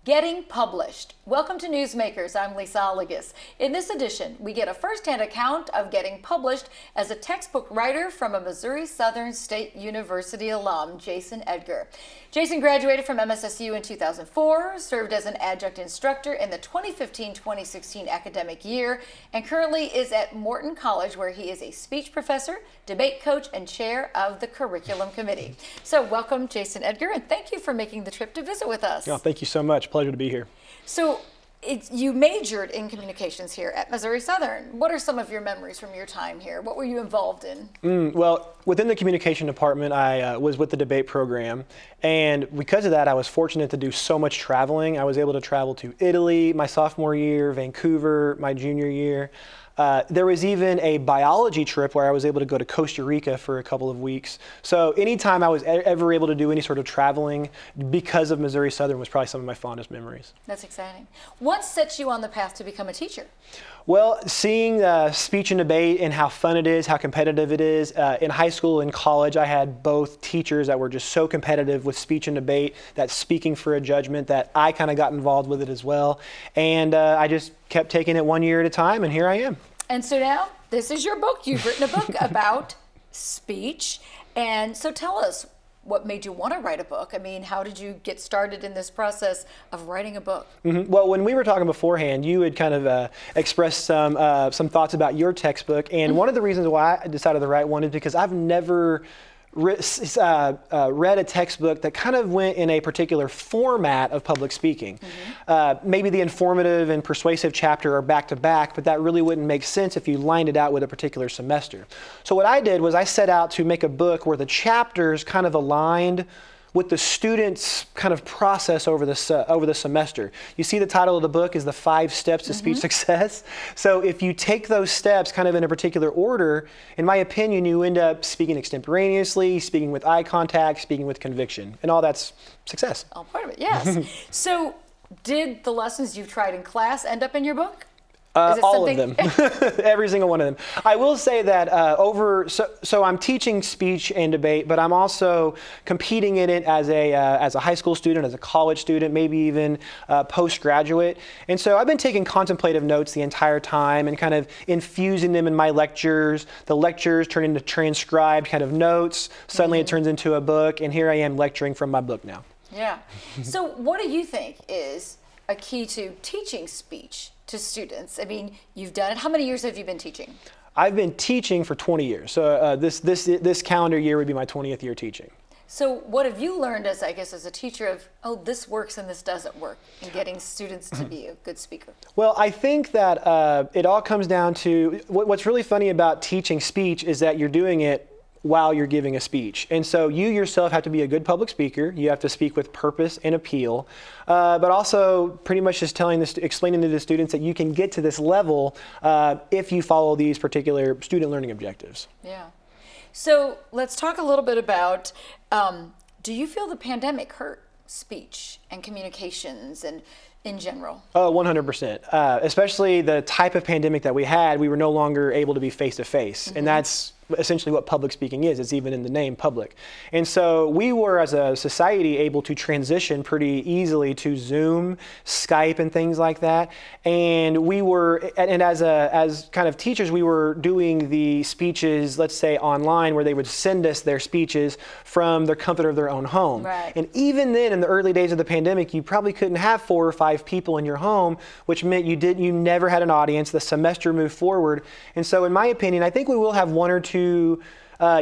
Getting published. Welcome to Newsmakers. I'm Lisa Oligas. In this edition, we get a first-hand account of getting published as a textbook writer from a Missouri Southern State University alum, Jason Edgar. Jason graduated from MSSU in 2004, served as an adjunct instructor in the 2015-2016 academic year, and currently is at Morton College, where he is a speech professor, debate coach, and chair of the curriculum committee. So welcome, Jason Edgar, and thank you for making the trip to visit with us. Oh, thank you so much. Pleasure to be here. So you majored in communications here at Missouri Southern. What are some of your memories from your time here? What were you involved in? Well, within the communication department, I was with the debate program. And because of that, I was fortunate to do so much traveling. I was able to travel to Italy my sophomore year, Vancouver my junior year. There was even a biology trip where I was able to go to Costa Rica for a couple of weeks. So anytime I was ever able to do any sort of traveling because of Missouri Southern was probably some of my fondest memories. That's exciting. What set you on the path to become a teacher? Well, seeing speech and debate and how fun it is, how competitive it is. In high school and college, I had both teachers that were just so competitive with speech and debate, that speaking for a judgment, that I kind of got involved with it as well. And I just kept taking it one year at a time, and here I am. And so now, this is your book. You've written a book about speech. And so tell us, what made you want to write a book? I mean, how did you get started in this process of writing a book? Well, when we were talking beforehand, you had kind of expressed some thoughts about your textbook. And one of the reasons why I decided to write one is because I've never read a textbook that kind of went in a particular format of public speaking. Maybe the informative and persuasive chapter are back to back, but that really wouldn't make sense if you lined it out with a particular semester. So what I did was I set out to make a book where the chapters kind of aligned with the students' kind of process over the semester. You see the title of the book is The 5 Steps to Speech Success. So if you take those steps kind of in a particular order, in my opinion, you end up speaking extemporaneously, speaking with eye contact, speaking with conviction, and all that's success. All part of it, yes. So did the lessons you've tried in class end up in your book? All of them, every single one of them. I will say that so I'm teaching speech and debate, but I'm also competing in it as a high school student, as a college student, maybe even postgraduate. And so I've been taking contemplative notes the entire time and kind of infusing them in my lectures. The lectures turn into transcribed kind of notes. Suddenly it turns into a book, and here I am lecturing from my book now. Yeah. So what do you think is a key to teaching speech to students? I mean, you've done it. How many years have you been teaching? I've been teaching for 20 years. So this calendar year would be my 20th year teaching. So what have you learned as a teacher of, oh, this works and this doesn't work in getting students to be a good speaker? Well, I think that it all comes down to, what's really funny about teaching speech is that you're doing it while you're giving a speech. And so you yourself have to be a good public speaker. You have to speak with purpose and appeal, but also pretty much just explaining to the students that you can get to this level if you follow these particular student learning objectives. Yeah. So let's talk a little bit about, do you feel the pandemic hurt speech and communications and in general? Oh, 100%. Especially the type of pandemic that we had, we were no longer able to be face-to-face. And that's essentially what public speaking is. It's even in the name, public. And so we were, as a society, able to transition pretty easily to Zoom, Skype, and things like that. And we were, and as kind of teachers, we were doing the speeches, let's say online, where they would send us their speeches from the comfort of their own home. Right. And even then, in the early days of the pandemic, you probably couldn't have 4 or 5 people in your home, which meant you never had an audience. The semester moved forward. And so in my opinion, I think we will have 1 or 2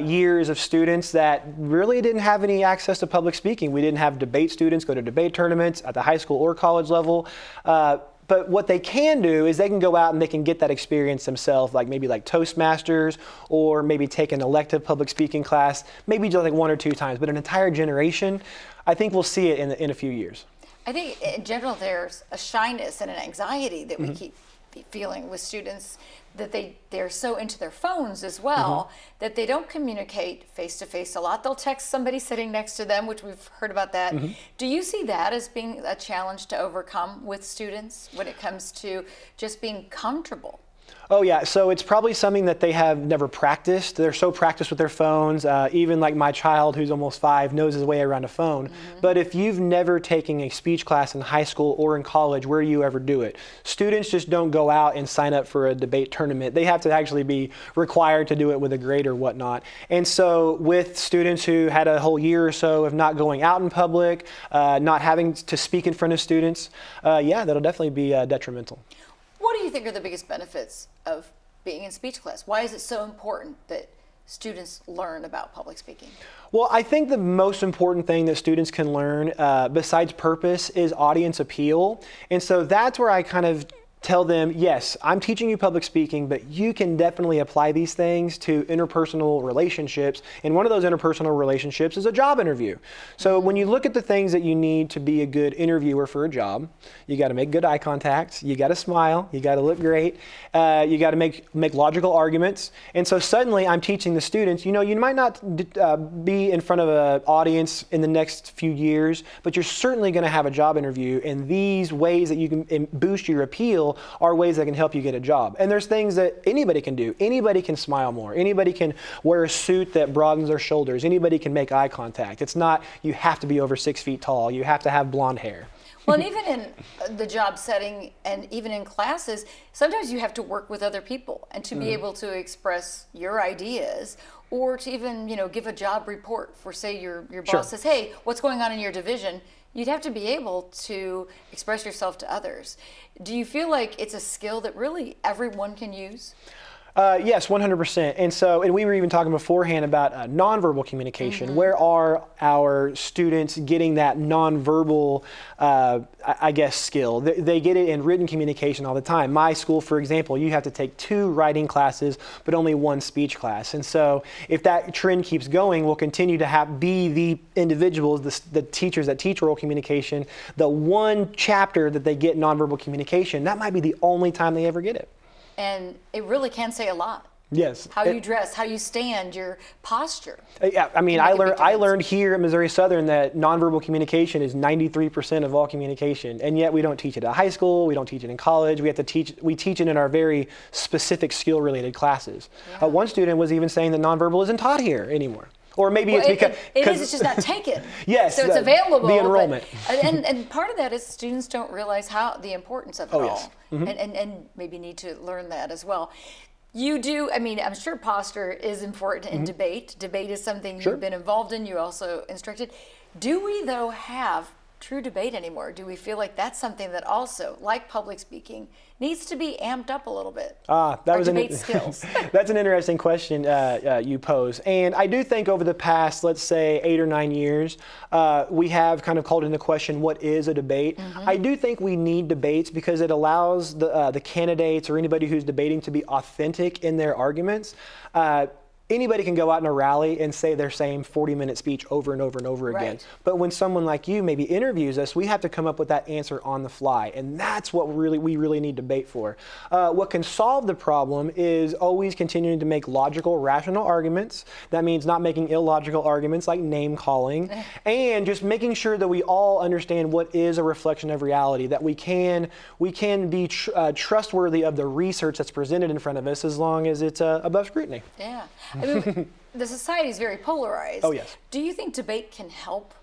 years of students that really didn't have any access to public speaking. We didn't have debate students go to debate tournaments at the high school or college level. But what they can do is they can go out and they can get that experience themselves, maybe like Toastmasters, or maybe take an elective public speaking class, maybe just like 1 or 2 times. But an entire generation, I think we'll see it in a few years. I think in general there's a shyness and an anxiety that we keep feeling with students, that they're so into their phones as well that they don't communicate face-to-face a lot. They'll text somebody sitting next to them, which we've heard about that. Do you see that as being a challenge to overcome with students when it comes to just being comfortable Oh yeah, so it's probably something that they have never practiced. They're so practiced with their phones. Even like my child, who's almost 5, knows his way around a phone. But if you've never taken a speech class in high school or in college, where do you ever do it? Students just don't go out and sign up for a debate tournament. They have to actually be required to do it with a grade or whatnot. And so with students who had a whole year or so of not going out in public, not having to speak in front of students, yeah, that'll definitely be detrimental. What do you think are the biggest benefits of being in speech class? Why is it so important that students learn about public speaking? Well, I think the most important thing that students can learn, besides purpose, is audience appeal. And so that's where I kind of tell them, yes, I'm teaching you public speaking, but you can definitely apply these things to interpersonal relationships. And one of those interpersonal relationships is a job interview. So when you look at the things that you need to be a good interviewer for a job, you got to make good eye contact, you got to smile, you got to look great, you got to make logical arguments. And so suddenly I'm teaching the students, you know, you might not be in front of an audience in the next few years, but you're certainly going to have a job interview. And these ways that you can boost your appeal are ways that can help you get a job. And there's things that anybody can do. Anybody can smile more. Anybody can wear a suit that broadens their shoulders. Anybody can make eye contact. It's not you have to be over 6 feet tall. You have to have blonde hair. Well, and even in the job setting and even in classes, sometimes you have to work with other people and to be able to express your ideas or to even, you know, give a job report for, say, your boss says, hey, what's going on in your division? You'd have to be able to express yourself to others. Do you feel like it's a skill that really everyone can use? Yes, 100%. And we were even talking beforehand about nonverbal communication. Where are our students getting that nonverbal, I guess, skill? They get it in written communication all the time. My school, for example, you have to take 2 writing classes, but only 1 speech class. And so if that trend keeps going, we'll continue to be the individuals, the teachers that teach oral communication, the one chapter that they get nonverbal communication, that might be the only time they ever get it. And it really can say a lot. Yes. How you dress, how you stand, your posture. Yeah, I mean, I learned here at Missouri Southern that nonverbal communication is 93% of all communication, and yet we don't teach it at high school. We don't teach it in college. We teach it in our very specific skill-related classes. Yeah. One student was even saying that nonverbal isn't taught here anymore. Or maybe well, it's because it's just not taken. Yes, so it's available. The enrollment. And part of that is students don't realize the importance of it all. Yes. Mm-hmm. And maybe need to learn that as well. You do, I mean, I'm sure posture is important in debate. Debate is something you've been involved in. You also instructed. Do we, though, have true debate anymore? Do we feel like that's something that also, like public speaking, needs to be amped up a little bit? Debate skills. That's an interesting question you pose. And I do think over the past, let's say, 8 or 9 years, we have kind of called into question what is a debate. I do think we need debates because it allows the candidates or anybody who's debating to be authentic in their arguments. Anybody can go out in a rally and say their same 40-minute speech over and over and over again. Right. But when someone like you maybe interviews us, we have to come up with that answer on the fly. And that's what we really need debate for. What can solve the problem is always continuing to make logical, rational arguments. That means not making illogical arguments like name calling, and just making sure that we all understand what is a reflection of reality, that we can be trustworthy of the research that's presented in front of us as long as it's above scrutiny. Yeah. I mean, the society is very polarized. Oh, yes. Do you think debate can help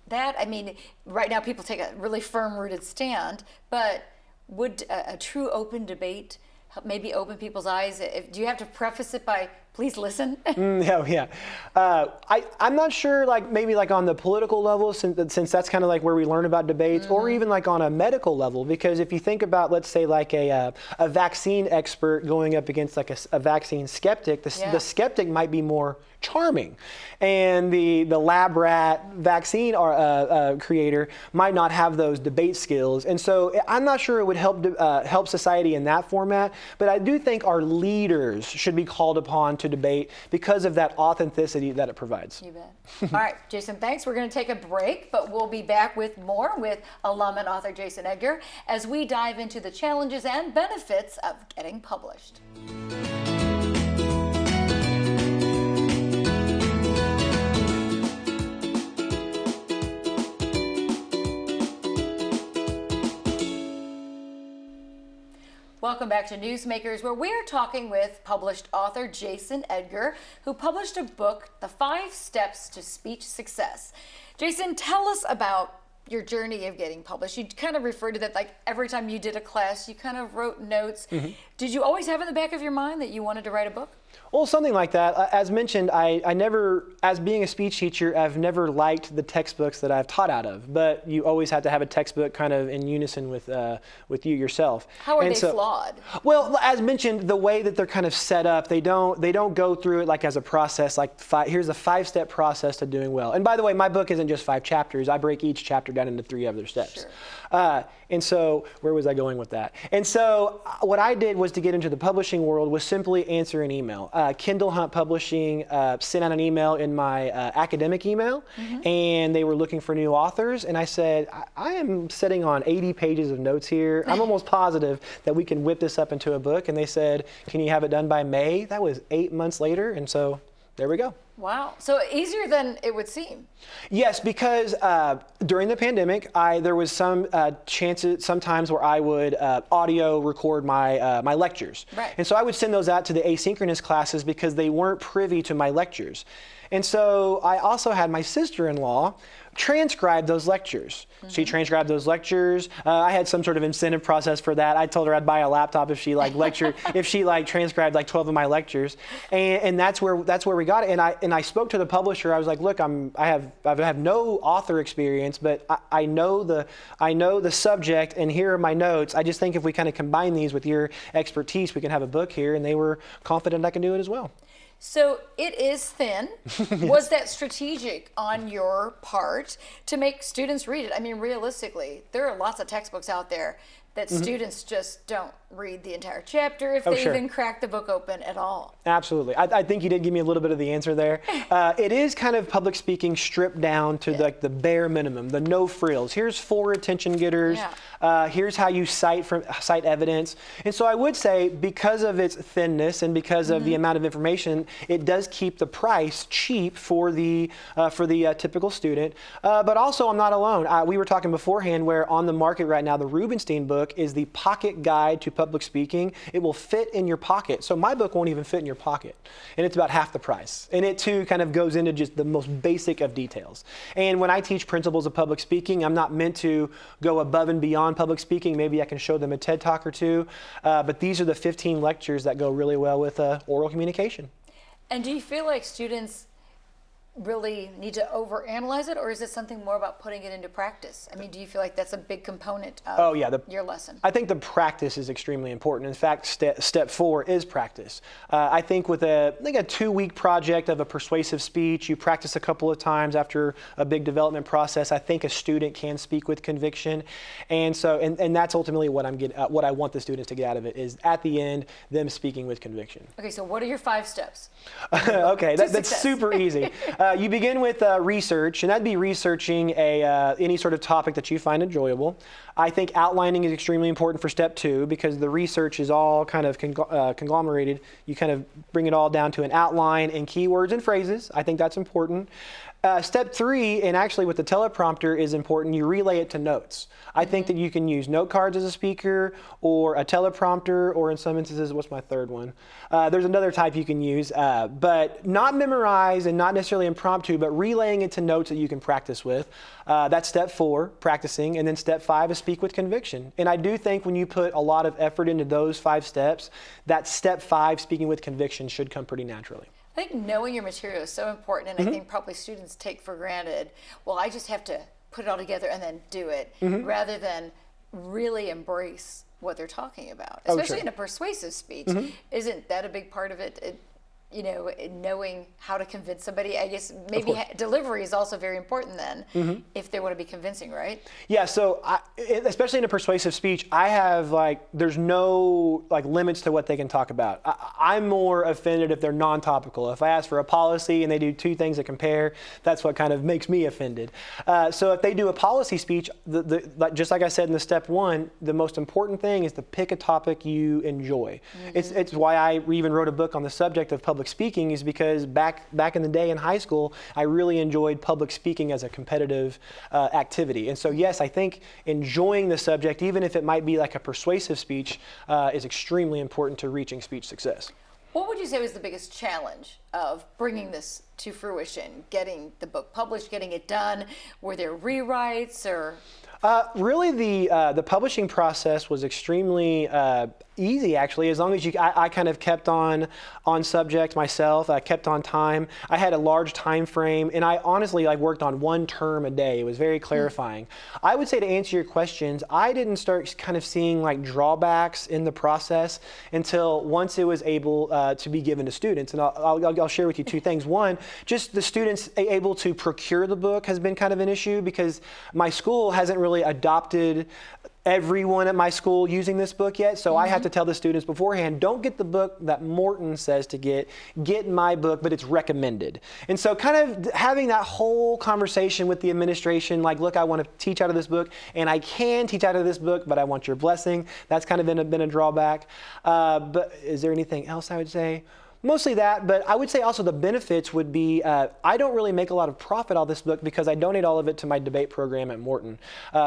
that? I mean, right now people take a really firm-rooted stand, but would a true open debate help maybe open people's eyes? Do you have to preface it by, please listen? Yeah. I'm not sure, maybe on the political level, since that's kind of like where we learn about debates, or even on a medical level, because if you think about, let's say, a vaccine expert going up against a vaccine skeptic, the skeptic might be more charming, and the lab rat vaccine creator might not have those debate skills. And so I'm not sure it would help society in that format, but I do think our leaders should be called upon to debate because of that authenticity that it provides. You bet. All right, Jason, thanks. We're going to take a break, but we'll be back with more with alum and author Jason Edgar as we dive into the challenges and benefits of getting published. Welcome back to Newsmakers, where we're talking with published author Jason Edgar, who published a book, The 5 Steps to Speech Success. Jason, tell us about your journey of getting published. You kind of referred to that, like every time you did a class, you kind of wrote notes. Did you always have in the back of your mind that you wanted to write a book? Well, something like that. As mentioned, I never, as being a speech teacher, I've never liked the textbooks that I've taught out of. But you always have to have a textbook kind of in unison with you yourself. How are they flawed? Well, as mentioned, the way that they're kind of set up, they don't go through it like as a process. Like here's a 5-step process to doing well. And by the way, my book isn't just 5 chapters. I break each chapter down into 3 other steps. Sure. And so, where was I going with that? And so, what I did was to get into the publishing world was simply answer an email. Kindle Hunt Publishing sent out an email in my academic email, and they were looking for new authors. And I said, I am sitting on 80 pages of notes here. I'm almost positive that we can whip this up into a book. And they said, can you have it done by May? That was 8 months later. And so, there we go. Wow. So easier than it would seem. Yes, because during the pandemic, there was some chances, sometimes where I would audio record my lectures. Right. And so I would send those out to the asynchronous classes because they weren't privy to my lectures. And so I also had my sister-in-law transcribe those lectures. She transcribed those lectures. I had some sort of incentive process for that. I told her I'd buy a laptop if she if she transcribed 12 of my lectures. And that's where we got it. And I spoke to the publisher. I was like, look, I have no author experience, but I know the subject, and here are my notes. I just think if we kind of combine these with your expertise, we can have a book here. And they were confident I can do it as well. So it is thin. Was that strategic on your part to make students read it? I mean, realistically, there are lots of textbooks out there that students just don't read the entire chapter if they even crack the book open at all. Absolutely. I think you did give me a little bit of the answer there. It is kind of public speaking stripped down to the bare minimum, the no frills. Here's 4 attention getters. Here's how you cite evidence. And so I would say, because of its thinness and because of the amount of information, it does keep the price cheap for the typical student. But also, I'm not alone. We were talking beforehand where on the market right now, the Rubenstein book is the pocket guide to public speaking. It will fit in your pocket. So my book won't even fit in your pocket. And it's about half the price. And it too kind of goes into just the most basic of details. And when I teach principles of public speaking, I'm not meant to go above and beyond public speaking. Maybe I can show them a TED Talk or 2. But these are the 15 lectures that go really well with oral communication. And do you feel like students really need to overanalyze it, or is it something more about putting it into practice? I mean, do you feel like that's a big component of your lesson? I think the practice is extremely important. In fact, step 4 is practice. I think with a 2-week project of a persuasive speech, you practice a couple of times after a big development process. I think a student can speak with conviction, and so and that's ultimately what what I want the students to get out of it is at the end them speaking with conviction. Okay, so what are your 5 steps? Okay, that's super easy. You begin with research, and that'd be researching any sort of topic that you find enjoyable. I think outlining is extremely important for step 2 because the research is all kind of conglomerated. You kind of bring it all down to an outline and keywords and phrases. I think that's important. Step 3, and actually with the teleprompter is important, you relay it to notes. I think that you can use note cards as a speaker or a teleprompter, or in some instances, what's my third one? There's another type you can use, but not memorize and not necessarily impromptu, but relaying it to notes that you can practice with. That's step 4, practicing, and then step 5 is speak with conviction. And I do think when you put a lot of effort into those 5 steps, that step 5, speaking with conviction, should come pretty naturally. I think knowing your material is so important, and I think probably students take for granted, well, I just have to put it all together and then do it, rather than really embrace what they're talking about, especially in a persuasive speech. Isn't that a big part of it? Knowing how to convince somebody. I guess maybe delivery is also very important then, if they want to be convincing, right? Yeah, so especially in a persuasive speech, I have there's no limits to what they can talk about. I'm more offended if they're non-topical. If I ask for a policy and they do 2 things that compare, that's what kind of makes me offended. So if they do a policy speech, just like I said in the step 1, the most important thing is to pick a topic you enjoy. It's why I even wrote a book on the subject of public public speaking is because back in the day in high school, I really enjoyed public speaking as a competitive activity. And so yes, I think enjoying the subject, even if it might be like a persuasive speech, is extremely important to reaching speech success. What would you say was the biggest challenge of bringing this to fruition, getting the book published, getting it done? Were there rewrites or? Really, the publishing process was extremely easy, actually, as long as I kind of kept on subject myself. I kept on time. I had a large time frame, and I honestly worked on one term a day. It was very clarifying. I would say, to answer your questions, I didn't start kind of seeing drawbacks in the process until once it was able to be given to students. And I'll share with you two things. One, just the students able to procure the book has been kind of an issue, because my school hasn't really adopted everyone at my school using this book yet. So I have to tell the students beforehand, don't get the book that Morton says to get my book, but it's recommended. And so kind of having that whole conversation with the administration, look, I want to teach out of this book, and I can teach out of this book, but I want your blessing. That's kind of been a drawback. But is there anything else I would say? Mostly that, but I would say also the benefits would be, I don't really make a lot of profit on this book because I donate all of it to my debate program at Morton.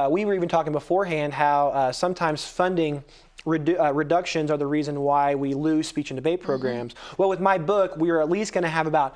We were even talking beforehand how sometimes funding reductions are the reason why we lose speech and debate programs. Well, with my book, we are at least going to have about,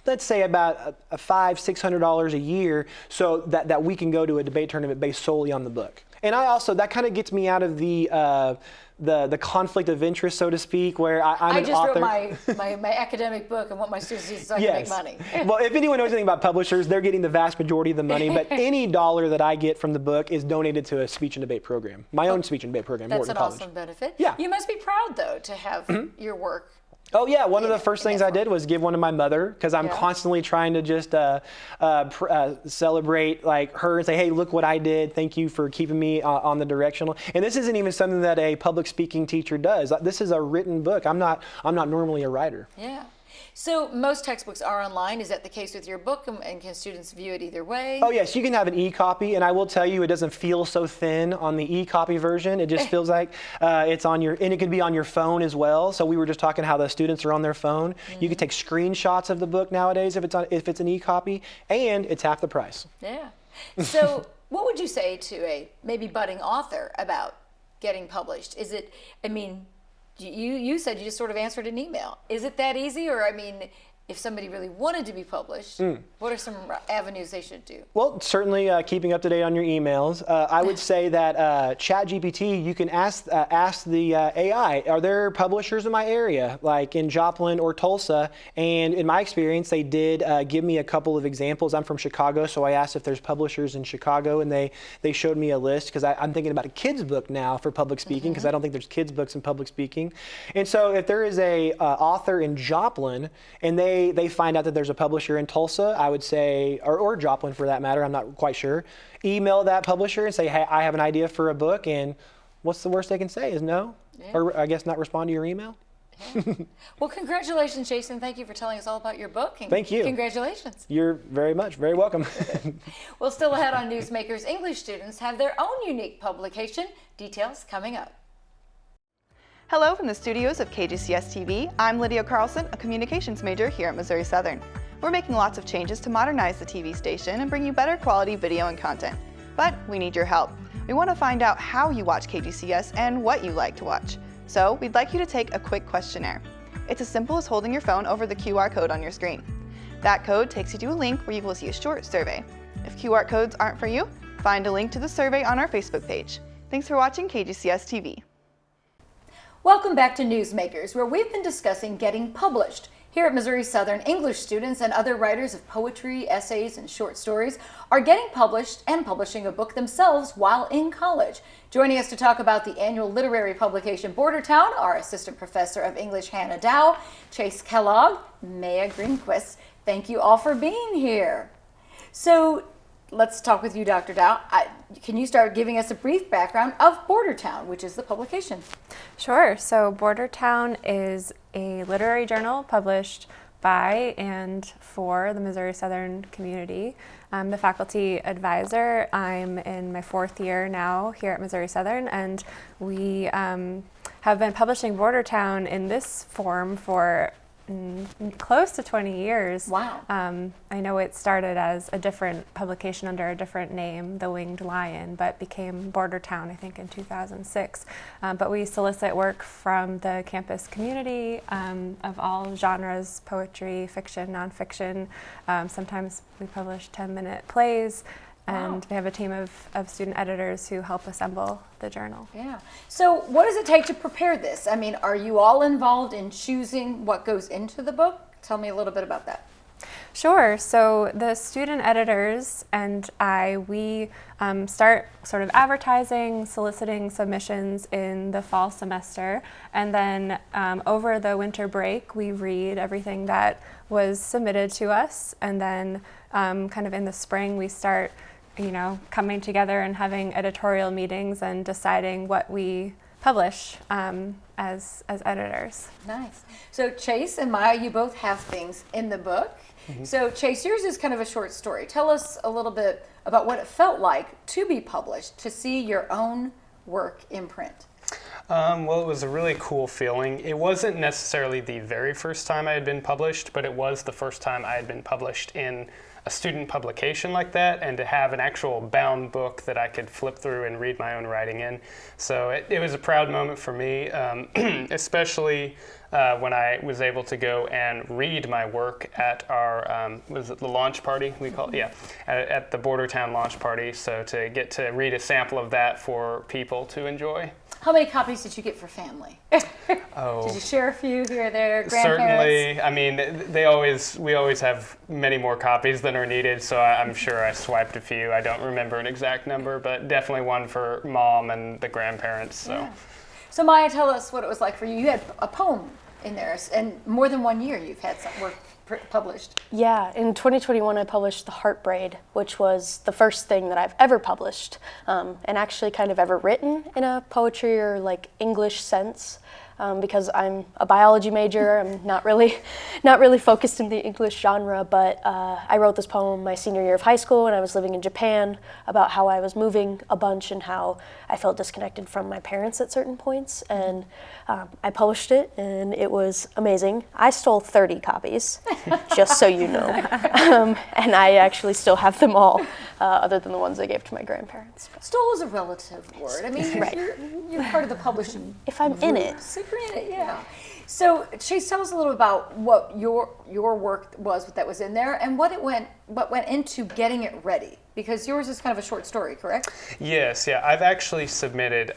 let's say, about $500-600 a year, so that we can go to a debate tournament based solely on the book. And that kind of gets me out of the conflict of interest, so to speak, where I'm an author. I just wrote my academic book and want my students to use so I can make money. Well, if anyone knows anything about publishers, they're getting the vast majority of the money, but any dollar that I get from the book is donated to a speech and debate program, my own speech and debate program. That's Morton an College. awesome benefit. Yeah. You must be proud, though, to have your work. Oh yeah, one of the first things I did was give one to my mother, because I'm constantly trying to just celebrate her and say, hey, look what I did. Thank you for keeping me on the directional. And this isn't even something that a public speaking teacher does. This is a written book. I'm not normally a writer. Yeah. So most textbooks are online. Is that the case with your book? And can students view it either way? Oh yes, you can have an e-copy, and I will tell you, it doesn't feel so thin on the e-copy version. It just feels like it's on and it could be on your phone as well. So we were just talking how the students are on their phone. You can take screenshots of the book nowadays if it's an e-copy, and it's half the price. Yeah. So what would you say to a maybe budding author about getting published? Is it, you said you just sort of answered an email. Is it that easy? Or, if somebody really wanted to be published, what are some avenues they should do? Well, certainly keeping up to date on your emails. I would say that ChatGPT, you can ask the AI, are there publishers in my area, like in Joplin or Tulsa? And in my experience, they did give me a couple of examples. I'm from Chicago, so I asked if there's publishers in Chicago, and they showed me a list, because I'm thinking about a kid's book now for public speaking, because I don't think there's kids' books in public speaking. And so if there is a author in Joplin, and they find out that there's a publisher in Tulsa, I would say, or Joplin for that matter, I'm not quite sure, email that publisher and say, hey, I have an idea for a book, and what's the worst they can say is no? Yeah. Or I guess not respond to your email? Yeah. Well, congratulations, Jason. Thank you for telling us all about your book. And thank you. Congratulations. You're very welcome. Well, still ahead on Newsmakers, English students have their own unique publication. Details coming up. Hello from the studios of KGCS TV. I'm Lydia Carlson, a communications major here at Missouri Southern. We're making lots of changes to modernize the TV station and bring you better quality video and content. But we need your help. We want to find out how you watch KGCS and what you like to watch. So we'd like you to take a quick questionnaire. It's as simple as holding your phone over the QR code on your screen. That code takes you to a link where you will see a short survey. If QR codes aren't for you, find a link to the survey on our Facebook page. Thanks for watching KGCS TV. Welcome back to Newsmakers, where we've been discussing getting published. Here at Missouri Southern, English students and other writers of poetry, essays, and short stories are getting published and publishing a book themselves while in college. Joining us to talk about the annual literary publication Bordertown are Assistant Professor of English Hannah Dow, Chase Kellogg, Maya Greenquist. Thank you all for being here. So let's talk with you, Dr. Dow. Can you start giving us a brief background of Bordertown, which is the publication? Sure. So Bordertown is a literary journal published by and for the Missouri Southern community. I'm the faculty advisor. I'm in my 4th year now here at Missouri Southern, and we have been publishing Bordertown in this form for close to 20 years. Wow. I know it started as a different publication under a different name, The Winged Lion, but became Bordertown, I think, in 2006. But we solicit work from the campus community of all genres, poetry, fiction, nonfiction. Sometimes we publish 10-minute plays. And we have a team of student editors who help assemble the journal. Yeah. So what does it take to prepare this? I mean, are you all involved in choosing what goes into the book? Tell me a little bit about that. Sure. So the student editors and we start sort of advertising, soliciting submissions in the fall semester. And then over the winter break, we read everything that was submitted to us. And then kind of in the spring, we start coming together and having editorial meetings and deciding what we publish as editors. Nice. So Chase and Maya, you both have things in the book. Mm-hmm. So Chase, yours is kind of a short story. Tell us a little bit about what it felt like to be published, to see your own work in print. Well, it was a really cool feeling. It wasn't necessarily the very first time I had been published, but it was the first time I had been published in a student publication like that, and to have an actual bound book that I could flip through and read my own writing in. So it was a proud moment for me, especially when I was able to go and read my work at our, was it the launch party we call it? Yeah, at the Bordertown launch party. So to get to read a sample of that for people to enjoy. How many copies did you get for family? Did you share a few here or there? Grandparents? Certainly. I mean, we always have many more copies than are needed, so I'm sure I swiped a few. I don't remember an exact number, but definitely one for mom and the grandparents. So. Yeah. So Maya, tell us what it was like for you. You had a poem in there, and more than 1 year you've had some work published. Yeah, in 2021 I published The Heartbraid, which was the first thing that I've ever published, and actually kind of ever written in a poetry or like English sense. Because I'm a biology major, I'm not really focused in the English genre, but I wrote this poem my senior year of high school when I was living in Japan about how I was moving a bunch and how I felt disconnected from my parents at certain points, and I published it, and it was amazing. I stole 30 copies, just so you know, and I actually still have them all, other than the ones I gave to my grandparents. Stole is a relative word. I mean, Right. you're part of the publishing. If I'm in it. So you're in it, yeah. So Chase, tell us a little about what your work was that was in there, and what went into getting it ready. Because yours is kind of a short story, correct? Yes, yeah. I've actually submitted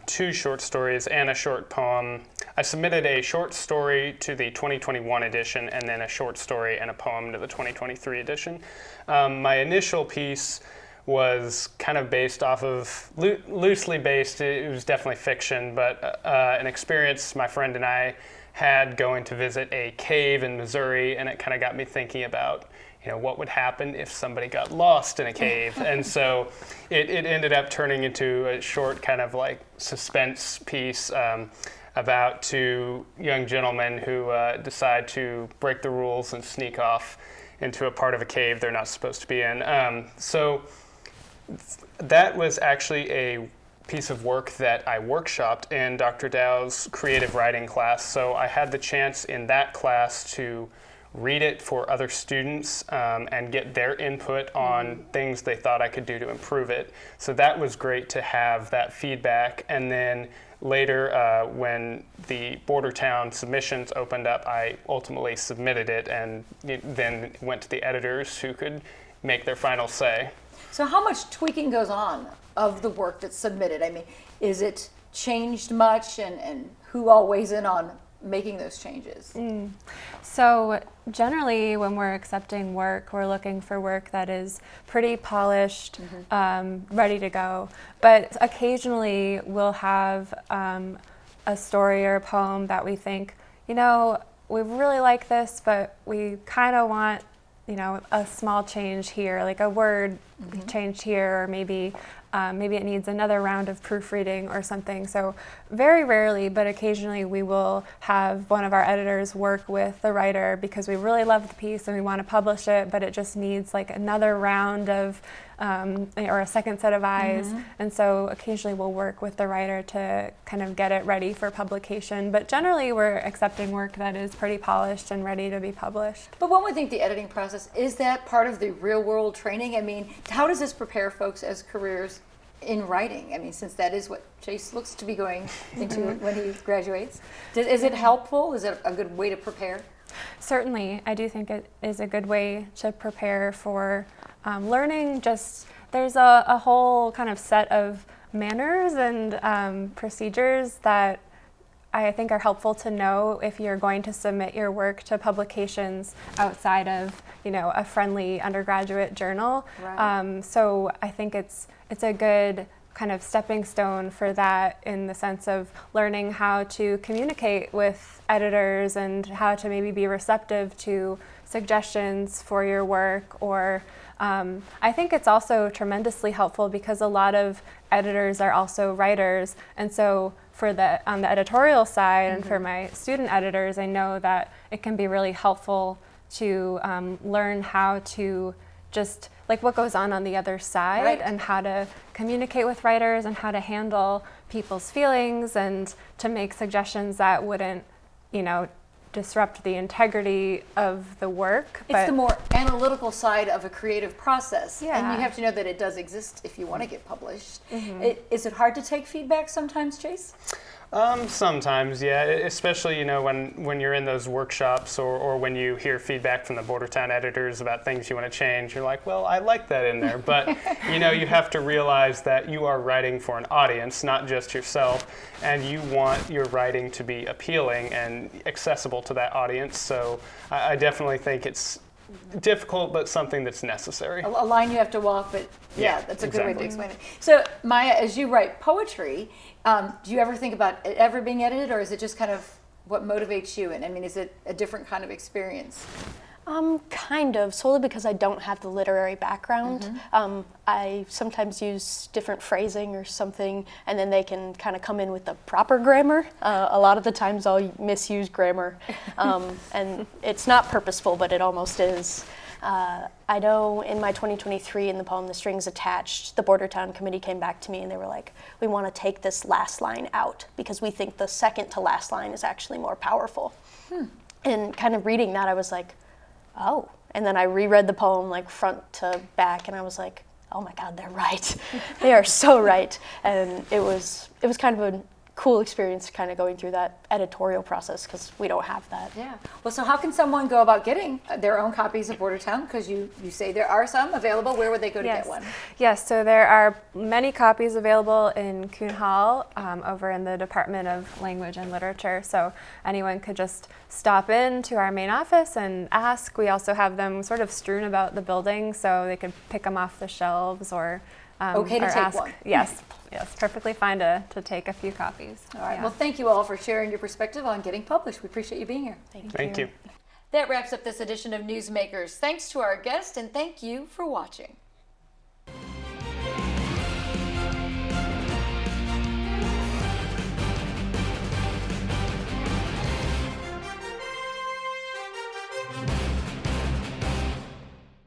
2 short stories and a short poem. I submitted a short story to the 2021 edition, and then a short story and a poem to the 2023 edition. My initial piece was kind of based off of, loosely based, it was definitely fiction, but an experience my friend and I had going to visit a cave in Missouri, and it kind of got me thinking about, what would happen if somebody got lost in a cave. And so it ended up turning into a short kind of like suspense piece about 2 young gentlemen who decide to break the rules and sneak off into a part of a cave they're not supposed to be in. So that was actually a piece of work that I workshopped in Dr. Dow's creative writing class. So I had the chance in that class to read it for other students and get their input on things they thought I could do to improve it. So that was great to have that feedback. And then later, when the Bordertown submissions opened up, I ultimately submitted it, and then went to the editors who could make their final say. So how much tweaking goes on of the work that's submitted? I mean, is it changed much, and who all weighs in on making those changes? So generally when we're accepting work, we're looking for work that is pretty polished, ready to go. But occasionally we'll have a story or a poem that we think, we really like this, but we kind of want a small change here, like a word changed here, or maybe it needs another round of proofreading or something. So very rarely, but occasionally we will have one of our editors work with the writer because we really love the piece and we want to publish it, but it just needs like another round of or a second set of eyes. And so occasionally we'll work with the writer to kind of get it ready for publication. But generally we're accepting work that is pretty polished and ready to be published. But one would think the editing process, is that part of the real world training? I mean, how does this prepare folks as careers in writing? I mean, since that is what Chase looks to be going into when he graduates. Is it helpful? Is it a good way to prepare? Certainly, I do think it is a good way to prepare for learning. Just there's a whole kind of set of manners and procedures that I think are helpful to know if you're going to submit your work to publications outside of, a friendly undergraduate journal. Right. So I think it's a good kind of stepping stone for that, in the sense of learning how to communicate with editors and how to maybe be receptive to suggestions for your work. Or I think it's also tremendously helpful because a lot of editors are also writers, and so on the editorial side and for my student editors, I know that it can be really helpful to learn how to just like what goes on the other side, Right. and how to communicate with writers and how to handle people's feelings and to make suggestions that wouldn't, disrupt the integrity of the work. It's the more analytical side of a creative process. Yeah. And you have to know that it does exist if you want to get published. Is it hard to take feedback sometimes, Chase? Sometimes, yeah, especially, when you're in those workshops or when you hear feedback from the Bordertown editors about things you want to change, you're like, well, I like that in there. But, you have to realize that you are writing for an audience, not just yourself, and you want your writing to be appealing and accessible to that audience. So I definitely think it's difficult, but something that's necessary. A line you have to walk, but Yeah, that's a good way to exactly. explain it. So Maya, as you write poetry, do you ever think about it ever being edited, or is it just kind of what motivates you? And I mean, is it a different kind of experience? Kind of, solely because I don't have the literary background. I sometimes use different phrasing or something, and then they can kind of come in with the proper grammar. A lot of the times I'll misuse grammar, and it's not purposeful, but it almost is. I know in my 2023, in the poem The Strings Attached, the Bordertown committee came back to me and they were like, we want to take this last line out because we think the second to last line is actually more powerful. And kind of reading that, I was like, oh. And then I reread the poem like front to back, and I was like, oh my God, they're right. They are so right. And it was kind of a cool experience kind of going through that editorial process because we don't have that. Yeah. Well, so how can someone go about getting their own copies of Bordertown? Because you say there are some available. Where would they go to get one? Yes, so there are many copies available in Kuhn Hall over in the Department of Language and Literature. So anyone could just stop in to our main office and ask. We also have them sort of strewn about the building, so they could pick them off the shelves or Okay to or take ask. one. Yes, perfectly fine to take a few copies. All right. Yeah. Well, thank you all for sharing your perspective on getting published. We appreciate you being here. Thank you. That wraps up this edition of Newsmakers. Thanks to our guest, and thank you for watching.